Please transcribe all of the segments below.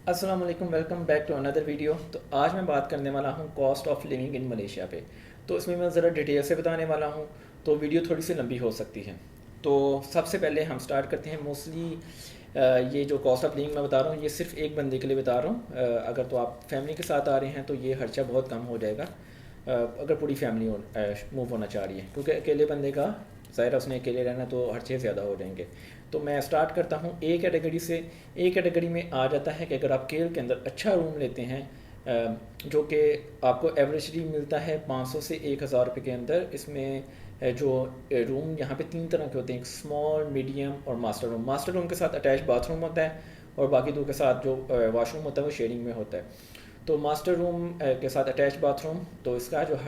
अस्सलाम वालेकुम, welcome back to another video. तो आज मैं बात करने वाला हूँ cost of living in Malaysia पे। तो इसमें मैं ज़रा डिटेल से बताने वाला हूँ, तो वीडियो थोड़ी सी लंबी हो सकती है। तो सबसे पहले हम स्टार्ट करते हैं। मोस्टली ये जो कॉस्ट ऑफ लिविंग मैं बता रहा हूँ, ये सिर्फ एक बंदे के लिए बता रहा हूँ। अगर तो आप फैमिली के साथ आ रहे हैं तो ये खर्चा बहुत कम हो जाएगा। अगर पूरी फैमिली मूव होना चाह रही है, क्योंकि अकेले बंदे का ज़ाहिर है उसने अकेले रहना, तो खर्चे ज़्यादा हो जाएंगे। तो मैं स्टार्ट करता हूँ ए कैटेगरी से। ए कैटेगरी में आ जाता है कि अगर आप केल के अंदर अच्छा रूम लेते हैं, जो कि आपको एवरेजली मिलता है 500 से 1000 रुपये के अंदर। इसमें जो रूम यहाँ पे 3 तरह के होते हैं, एक स्मॉल, मीडियम और मास्टर रूम। मास्टर रूम के साथ अटैच बाथरूम होता है, और बाकी दो के साथ जो वॉशरूम होता है वो शेयरिंग में होता है। तो मास्टर रूम के साथ अटैच बाथरूम, तो इसका जो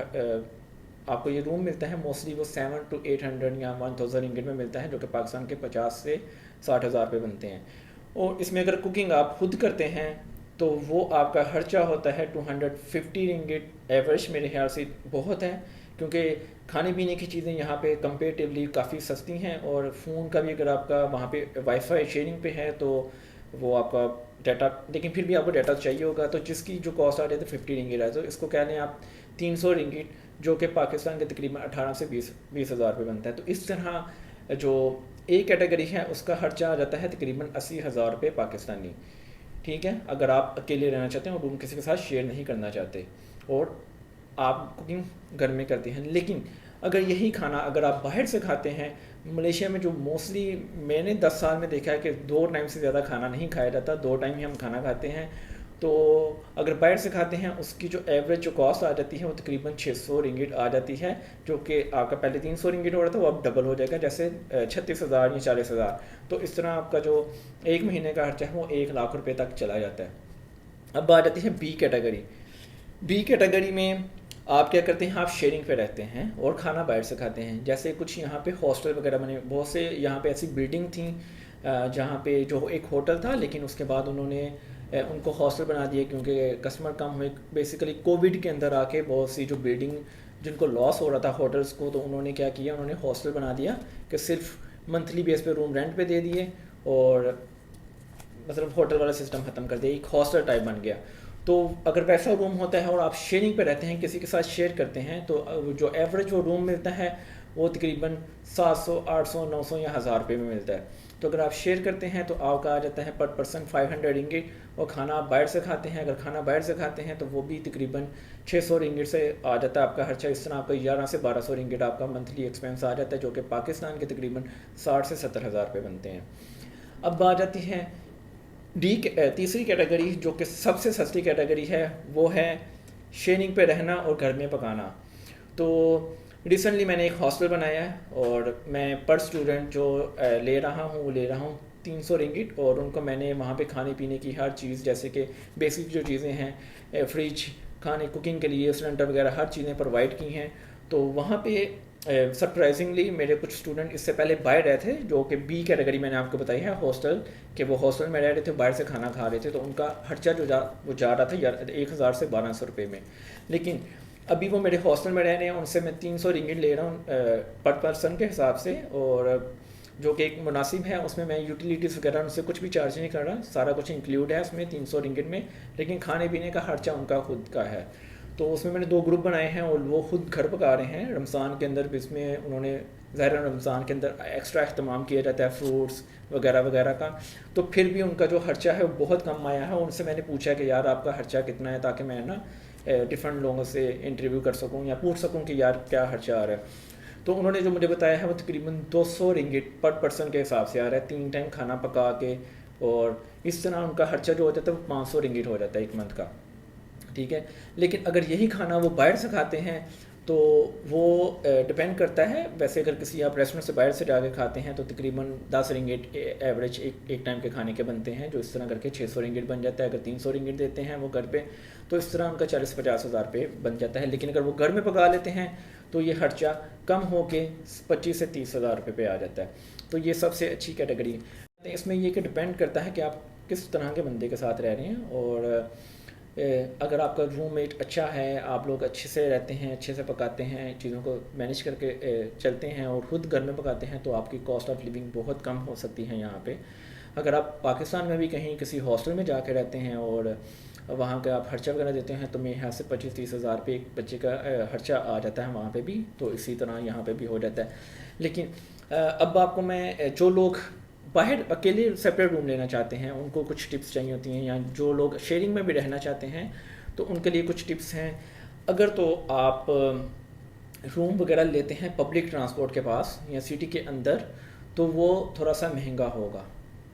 आपको ये रूम मिलता है मोस्टली वो 700 to 800 या 1000 रिंगिट में मिलता है, जो कि पाकिस्तान के 50 से 60 हज़ार रुपये बनते हैं। और इसमें अगर कुकिंग आप खुद करते हैं तो वो आपका खर्चा होता है 250 रिंगिट। एवरेज मेरे ख्याल से बहुत है, क्योंकि खाने पीने की चीज़ें यहाँ पे कंपेरेटिवली काफ़ी सस्ती हैं। और फ़ोन का भी अगर आपका वहाँ पे वाईफाई शेयरिंग पे है तो वो आपका डाटा, लेकिन फिर भी आपको डाटा चाहिए होगा, तो जिसकी जो कॉस्ट आ रही है तो 50 रिंगिट है। तो इसको कह लें आप 300 रिंगिट, जो कि पाकिस्तान के तकरीबन 18 से 20 हज़ार रुपये बनता है। तो इस तरह जो ए कैटेगरी है उसका खर्चा आ जाता है तकरीबन 80 हज़ार रुपये पाकिस्तानी। ठीक है, अगर आप अकेले रहना चाहते हैं और रूम किसी के साथ शेयर नहीं करना चाहते, और आप कुकिंग घर में करते हैं। लेकिन अगर यही खाना अगर आप बाहर से खाते हैं, मलेशिया में जो मोस्टली मैंने 10 साल में देखा है कि 2 टाइम से ज़्यादा खाना नहीं खाया जाता, 2 टाइम ही हम खाना खाते हैं। तो अगर बाहर से खाते हैं उसकी जो एवरेज जो कॉस्ट आ जाती है वो तकरीबन 600 रिंगिट आ जाती है, जो कि आपका पहले 300 रिंगिट हो रहा था, वो अब डबल हो जाएगा, जैसे 36 हज़ार या 40 हज़ार। तो इस तरह आपका जो एक महीने का खर्चा है वो 1 लाख रुपये तक चला जाता है। अब आ जाती है बी कैटेगरी। बी कैटेगरी में आप क्या करते हैं, आप शेयरिंग पे रहते हैं और खाना बाहर से खाते हैं। जैसे कुछ यहाँ पे हॉस्टल वगैरह बने, बहुत से यहाँ पे ऐसी बिल्डिंग थी जहाँ पे जो एक होटल था, लेकिन उसके बाद उन्होंने उनको हॉस्टल बना दिए, क्योंकि कस्टमर कम हुए। बेसिकली कोविड के अंदर आके बहुत सी जो बिल्डिंग जिनको लॉस हो रहा था होटल्स को, तो उन्होंने क्या किया, उन्होंने हॉस्टल बना दिया कि सिर्फ मंथली बेस पे रूम रेंट पे दे दिए, और मतलब होटल वाला सिस्टम ख़त्म कर दिया, एक हॉस्टल टाइप बन गया। तो अगर वैसा रूम होता है और आप शेयरिंग पे रहते हैं, किसी के साथ शेयर करते हैं, तो जो एवरेज वो रूम मिलता है वो तकरीबन 700 800 900 या 1000 रुपये में मिलता है। तो अगर आप शेयर करते हैं तो आपका आ जाता है पर पर्सन 500 रिंगिट। और खाना आप बाहर से खाते हैं, अगर खाना बाहर से खाते हैं तो वो भी तकरीबन 600 रिंगिट से आ जाता है आपका खर्चा। इस तरह आपका 11 से 1200 रिंगिट आपका मंथली एक्सपेंस आ जाता है, जो कि पाकिस्तान के तकरीबन 60 से 70 हज़ार रुपये बनते हैं। अब आ जाती है तीसरी कैटेगरी, जो कि सबसे सस्ती कैटेगरी है, वो है शेयरिंग पे रहना और घर में पकाना। तो रिसेंटली मैंने एक हॉस्टल बनाया है, और मैं पर स्टूडेंट जो ले रहा हूँ वो ले रहा हूँ 300 रिंगिट। और उनको मैंने वहाँ पे खाने पीने की हर चीज़, जैसे कि बेसिक जो चीज़ें हैं, फ्रिज, खाने कुकिंग के लिए सिलेंडर वगैरह, हर चीज़ें प्रोवाइड की हैं। तो वहाँ पे सरप्राइजिंगली मेरे कुछ स्टूडेंट इससे पहले बाहर रहे थे, जो कि बी कैटेगरी मैंने आपको बताई है हॉस्टल, कि वो हॉस्टल में रह रहे थे, बाहर से खाना खा रहे थे। तो उनका खर्चा वो जा रहा था यार 1000 से 1200 रुपये में। लेकिन अभी वो मेरे हॉस्टल में रह रहे हैं, उनसे मैं 300 रिंगिट ले रहा हूँ पर पर्सन के हिसाब से, और जो कि एक मुनासिब है। उसमें मैं यूटिलिटीज़ वगैरह उनसे कुछ भी चार्ज नहीं कर रहा, सारा कुछ इंक्लूड है उसमें 300 रिंगिट में। लेकिन खाने पीने का खर्चा उनका खुद का है। तो उसमें मैंने 2 ग्रुप बनाए हैं, और वो खुद घर पका रहे हैं रमज़ान के अंदर। इसमें उन्होंने ज़ाहिर रमज़ान के अंदर एक्स्ट्रा अहतमाम किया जाता है फ्रूट्स वगैरह वगैरह का। तो फिर भी उनका जो खर्चा है वो बहुत कम आया है। उनसे मैंने पूछा कि यार आपका खर्चा कितना है, ताकि मैं ना डिफरेंट लोगों से इंटरव्यू कर सकूं या पूछ सकूं कि यार क्या खर्चा आ रहा है। तो उन्होंने जो मुझे बताया है वो तकरीबन 200 रिंगिट पर पर्सन के हिसाब से आ रहा है, 3 टाइम खाना पका के। और इस तरह उनका खर्चा जो हो जाता है वो 500 रिंगिट हो जाता है एक मंथ का। ठीक है, लेकिन अगर यही खाना वो बाहर से खाते हैं तो वो डिपेंड करता है। वैसे अगर किसी आप रेस्टोरेंट से बाहर से जाके खाते हैं तो तकरीबन 10 रिंगिट एवरेज एक टाइम के खाने के बनते हैं, जो इस तरह करके 600 रिंगिट बन जाता है। अगर 300 रिंगिट देते हैं वो घर पे, तो इस तरह उनका 40-50 हज़ार रुपये बन जाता है। लेकिन अगर वो घर में पका लेते हैं तो ये खर्चा कम हो के 25 से 30 हज़ार रुपये पे आ जाता है। तो ये सबसे अच्छी कैटेगरी है। इसमें ये कि डिपेंड करता है कि आप किस तरह के बंदे के साथ रह रहे हैं। और अगर आपका रूममेट अच्छा है, आप लोग अच्छे से रहते हैं, अच्छे से पकाते हैं, चीज़ों को मैनेज करके चलते हैं और ख़ुद घर में पकाते हैं, तो आपकी कॉस्ट ऑफ लिविंग बहुत कम हो सकती है यहाँ पे। अगर आप पाकिस्तान में भी कहीं किसी हॉस्टल में जाके रहते हैं और वहाँ का आप खर्चा वगैरह देते हैं तो मेरे यहाँ से 25-30 हज़ार रुपये एक बच्चे का खर्चा आ जाता है वहाँ पे भी, तो इसी तरह यहाँ पे भी हो जाता है। लेकिन अब आपको मैं, जो लोग बाहर अकेले सेपरेट रूम लेना चाहते हैं उनको कुछ टिप्स चाहिए होती हैं, या जो लोग शेयरिंग में भी रहना चाहते हैं तो उनके लिए कुछ टिप्स हैं। अगर तो आप रूम वगैरह लेते हैं पब्लिक ट्रांसपोर्ट के पास या सिटी के अंदर तो वो थोड़ा सा महंगा होगा,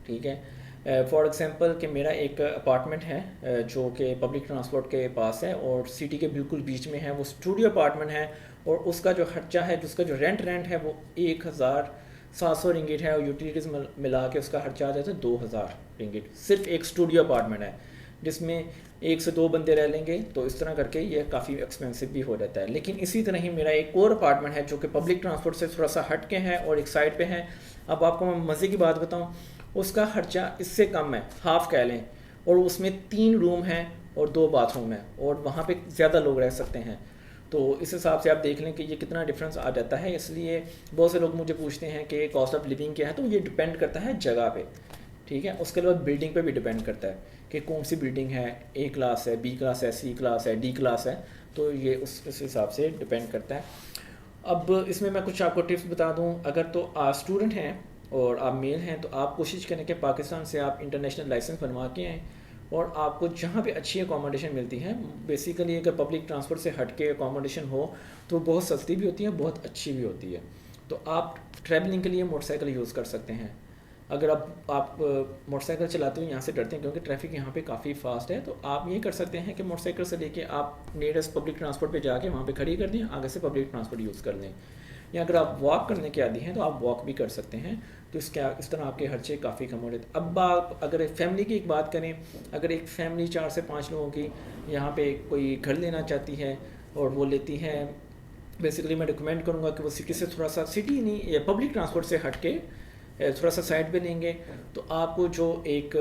ठीक है। फॉर एग्ज़ाम्पल कि मेरा एक अपार्टमेंट है जो कि पब्लिक ट्रांसपोर्ट के पास है और सिटी के बिल्कुल बीच में है, वो स्टूडियो अपार्टमेंट है और उसका जो खर्चा है, जिसका जो रेंट है वो 1700 रिंगिट है और यूटिलिटीज़ मिला के उसका खर्चा आ जाता है 2000 रिंगिट। सिर्फ एक स्टूडियो अपार्टमेंट है जिसमें 1 से 2 बंदे रह लेंगे, तो इस तरह करके ये काफ़ी एक्सपेंसिव भी हो जाता है। लेकिन इसी तरह ही मेरा एक और अपार्टमेंट है जो कि पब्लिक ट्रांसपोर्ट से थोड़ा सा हट के है और एक साइड पे है। अब आपको मैं मज़े की बात बताऊं, उसका खर्चा इससे कम है, हाफ कह लें, और उसमें 3 रूम हैं और 2 बाथरूम हैं और वहाँ पे ज़्यादा लोग रह सकते हैं। तो इस हिसाब से आप देख लें कि ये कितना डिफरेंस आ जाता है। इसलिए बहुत से लोग मुझे पूछते हैं कि कॉस्ट ऑफ लिविंग क्या है, तो ये डिपेंड करता है जगह पे, ठीक है। उसके बाद बिल्डिंग पे भी डिपेंड करता है कि कौन सी बिल्डिंग है, A क्लास है, B क्लास है, C क्लास है, D क्लास है, तो ये उस हिसाब से डिपेंड करता है। अब इसमें मैं कुछ आपको टिप्स बता दूं। अगर तो आप स्टूडेंट हैं और आप मेल हैं तो आप कोशिश करें कि पाकिस्तान से आप इंटरनेशनल लाइसेंस बनवा के आएँ और आपको जहाँ पे अच्छी अकोमोडेशन मिलती है, बेसिकली अगर पब्लिक ट्रांसपोर्ट से हट के अकोमोडेशन हो तो बहुत सस्ती भी होती है, बहुत अच्छी भी होती है। तो आप ट्रैवलिंग के लिए मोटरसाइकिल यूज़ कर सकते हैं। अगर आप मोटरसाइकिल चलाते हुए यहाँ से डरते हैं क्योंकि ट्रैफिक यहाँ पे काफ़ी फास्ट है, तो आप ये कर सकते हैं कि मोटरसाइकिल से लेके आप नियरेस्ट पब्लिक ट्रांसपोर्ट पे जाके वहाँ पे खड़ी कर दें, आगे से पब्लिक ट्रांसपोर्ट यूज़ कर लें। या अगर आप वॉक करने के आदी हैं तो आप वॉक भी कर सकते हैं, तो इस तरह आपके खर्चे काफ़ी कम हो रहे थे। अब आप अगर फैमिली की एक बात करें, अगर एक फैमिली 4 से 5 लोगों की यहाँ पे कोई घर लेना चाहती है और वो लेती है, बेसिकली मैं रिकमेंड करूँगा कि वो सिटी से थोड़ा सा, सिटी नहीं या पब्लिक ट्रांसपोर्ट से हट के थोड़ा सा साइड पे लेंगे तो आपको जो एक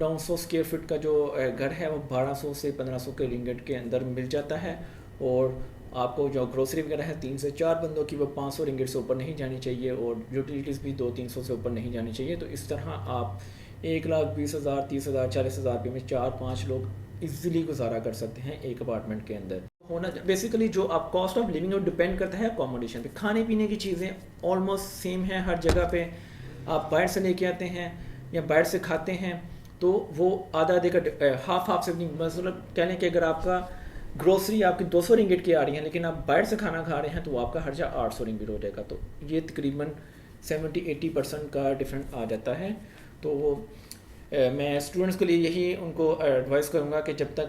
900 स्क्वायर फीट का जो घर है वो 1200 से 1500 के रिंगट के अंदर मिल जाता है। और आपको जो ग्रोसरी वगैरह है 3 से 4 बंदों की वो 500 रिंगट से ऊपर नहीं जानी चाहिए और यूटिलिटीज़ भी 200-300 से ऊपर नहीं जानी चाहिए। तो इस तरह आप 1,20,000, 30,000, 40,000 रुपये में 4-5 लोग इजीली गुजारा कर सकते हैं एक अपार्टमेंट के अंदर। होना बेसिकली जो आप कॉस्ट ऑफ लिविंग और डिपेंड करता है अकोमोडेशन पे। खाने पीने की चीज़ें ऑलमोस्ट सेम है हर जगह पे। आप बाहर से लेके आते हैं या बाहर से खाते हैं तो वो आधा आधे का हाफ से, मतलब कह लें कि अगर आपका ग्रोसरी आपकी 200 रिंगिट की आ रही है लेकिन आप बाहर से खाना खा रहे हैं तो वो आपका खर्चा 800 रिंगिट हो जाएगा। तो ये तकरीबन 70-80% का डिफरेंस आ जाता है। तो मैं स्टूडेंट्स के लिए यही उनको एडवाइस करूँगा कि जब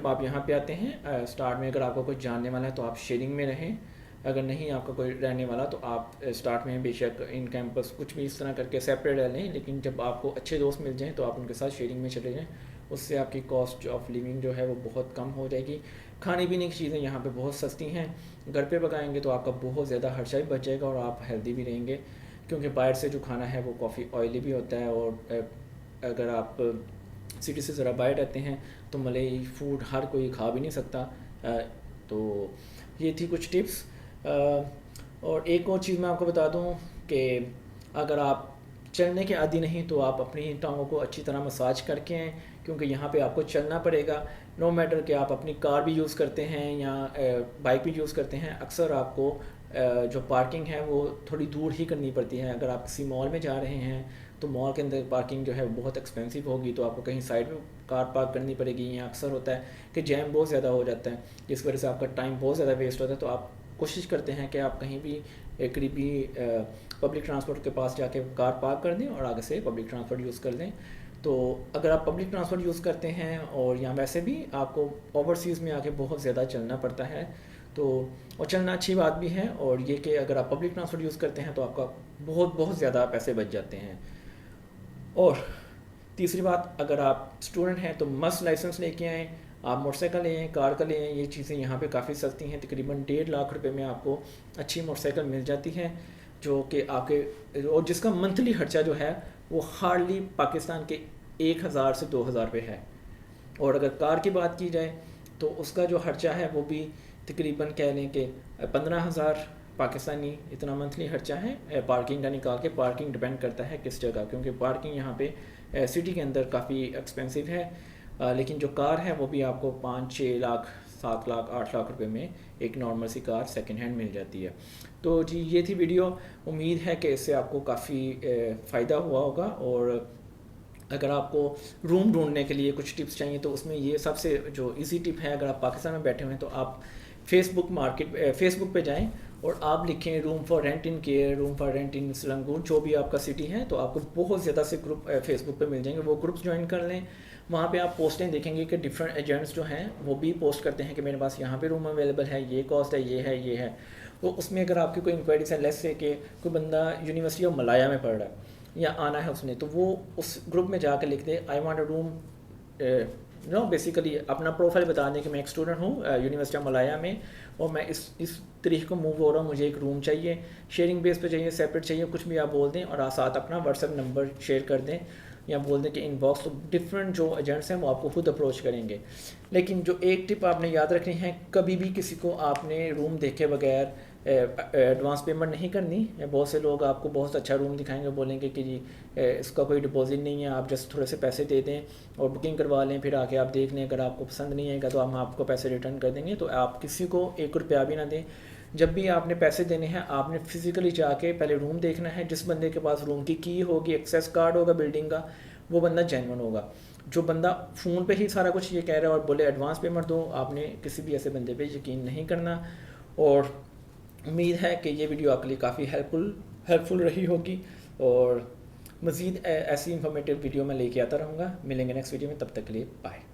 आप यहाँ पे आते हैं, स्टार्ट में अगर आपको कोई जानने वाला है तो आप शेयरिंग में रहें। अगर नहीं आपका कोई रहने वाला तो आप स्टार्ट में बेशक इन कैंपस कुछ भी इस तरह करके सेपरेट रह लें, लेकिन जब आपको अच्छे दोस्त मिल जाएं तो आप उनके साथ शेयरिंग में चले जाएं। उससे आपकी कॉस्ट ऑफ लिविंग जो है वो बहुत कम हो जाएगी। खाने पीने की चीज़ें यहाँ पे बहुत सस्ती हैं। घर पे पकाएंगे तो आपका बहुत ज़्यादा खर्चा भी बच जाएगा और आप हेल्दी भी रहेंगे, क्योंकि बाहर से जो खाना है वो काफ़ी ऑयली भी होता है। और अगर आप सिटी से ज़रा बाहर रहते हैं तो मलाई फूड हर कोई खा भी नहीं सकता। तो ये थी कुछ टिप्स। और एक और चीज़ मैं आपको बता दूं कि अगर आप चलने के आदी नहीं तो आप अपनी टांगों को अच्छी तरह मसाज करके आएँ, क्योंकि यहाँ पे आपको चलना पड़ेगा। नो मैटर कि आप अपनी कार भी यूज़ करते हैं या बाइक भी यूज़ करते हैं, अक्सर आपको जो पार्किंग है वो थोड़ी दूर ही करनी पड़ती है। अगर आप किसी मॉल में जा रहे हैं तो मॉल के अंदर पार्किंग जो है बहुत एक्सपेंसिव होगी, तो आपको कहीं साइड में कार पार्क करनी पड़ेगी। यहाँ अक्सर होता है कि जैम बहुत ज़्यादा हो जाता है, जिस वजह से आपका टाइम बहुत ज़्यादा वेस्ट होता है। तो आप कोशिश करते हैं कि आप कहीं भी करीबी पब्लिक ट्रांसपोर्ट के पास जाके कार पार्क कर दें और आगे से पब्लिक ट्रांसपोर्ट यूज़ कर दें। तो अगर आप पब्लिक ट्रांसपोर्ट यूज़ करते हैं और यहाँ वैसे भी आपको ओवरसीज़ में आके बहुत ज़्यादा चलना पड़ता है, तो और चलना अच्छी बात भी है, और ये कि अगर आप पब्लिक ट्रांसपोर्ट यूज़ करते हैं तो आपका बहुत ज़्यादा पैसे बच जाते हैं। और तीसरी बात, अगर आप स्टूडेंट हैं तो मस्ट लाइसेंस लेके आएँ। आप मोटरसाइकिल लें, कार का लें, ये चीज़ें यहाँ पे काफ़ी सस्ती हैं। तकरीबन 1.5 लाख रुपए में आपको अच्छी मोटरसाइकिल मिल जाती है, जो कि आपके और जिसका मंथली खर्चा जो है वो हार्डली पाकिस्तान के 1,000 से 2,000 रुपये है। और अगर कार की बात की जाए तो उसका जो खर्चा है वो भी तकरीबन कह लें कि 15,000 पाकिस्तानी इतना मंथली खर्चा है पार्किंग का निकाल के। पार्किंग डिपेंड करता है किस जगह, क्योंकि पार्किंग यहाँ पे सिटी के अंदर काफ़ी एक्सपेंसिव है, लेकिन जो कार है वो भी आपको 5-6 लाख 7 लाख 8 लाख रुपए में एक नॉर्मल सी कार सेकंड हैंड मिल जाती है। तो जी ये थी वीडियो, उम्मीद है कि इससे आपको काफ़ी फ़ायदा हुआ होगा। और अगर आपको रूम ढूंढने के लिए कुछ टिप्स चाहिए तो उसमें ये सबसे जो इजी टिप है, अगर आप पाकिस्तान में बैठे हुए हैं तो आप फेसबुक पे जाएं और आप लिखें रूम फॉर रेंट इन केयर, room for rent in Selangor, जो भी आपका सिटी है, तो आपको बहुत ज़्यादा से ग्रुप फेसबुक पे मिल जाएंगे। वो ग्रुप्स ज्वाइन कर लें, वहाँ पे आप पोस्टें देखेंगे कि डिफरेंट एजेंट्स जो हैं वो भी पोस्ट करते हैं कि मेरे पास यहाँ पे रूम अवेलेबल है, ये कॉस्ट है, ये है। तो उसमें अगर आपकी कोई इंक्वायरीज है, लेट्स से कि कोई बंदा यूनिवर्सिटी ऑफ मलाया में पढ़ रहा है या आना है उसने, तो वो उस ग्रुप में जाकर लिख दे I want a room, basically अपना प्रोफाइल बता दें कि मैं एक स्टूडेंट हूँ यूनिवर्सिटी ऑफ मलाया में और मैं इस तरीके को मूव हो रहा हूँ, मुझे एक रूम चाहिए, शेयरिंग बेस पे चाहिए, सेपरेट चाहिए, कुछ भी आप बोल दें और साथ अपना व्हाट्सएप नंबर शेयर कर दें या बोल दें कि इनबॉक्स। तो डिफरेंट जो एजेंट्स हैं वो आपको खुद अप्रोच करेंगे। लेकिन जो एक टिप आपने याद रखनी है, कभी भी किसी को आपने रूम देखे बगैर एडवांस पेमेंट नहीं करनी। बहुत से लोग आपको बहुत अच्छा रूम दिखाएंगे, बोलेंगे कि जी इसका कोई डिपॉजिट नहीं है, आप जस्ट थोड़े से पैसे दे दें और बुकिंग करवा लें, फिर आके आप देख लें, अगर आपको पसंद नहीं आएगा तो हम आपको पैसे रिटर्न कर देंगे। तो आप किसी को 1 रुपया भी ना दें। जब भी आपने पैसे देने हैं आपने फिजिकली जाके पहले रूम देखना है। जिस बंदे के पास रूम की होगी, एक्सेस कार्ड होगा बिल्डिंग का, वो बंदा जेन्युइन होगा। जो बंदा फ़ोन पे ही सारा कुछ ये कह रहा है और बोले एडवांस पेमेंट दो, आपने किसी भी ऐसे बंदे पे यकीन नहीं करना। और उम्मीद है कि ये वीडियो आपके लिए काफ़ी हेल्पफुल रही होगी और मज़ीद ऐसी इंफॉर्मेटिव वीडियो मैं लेके आता रहूँगा। मिलेंगे नेक्स्ट वीडियो में, तब तक के लिए बाय।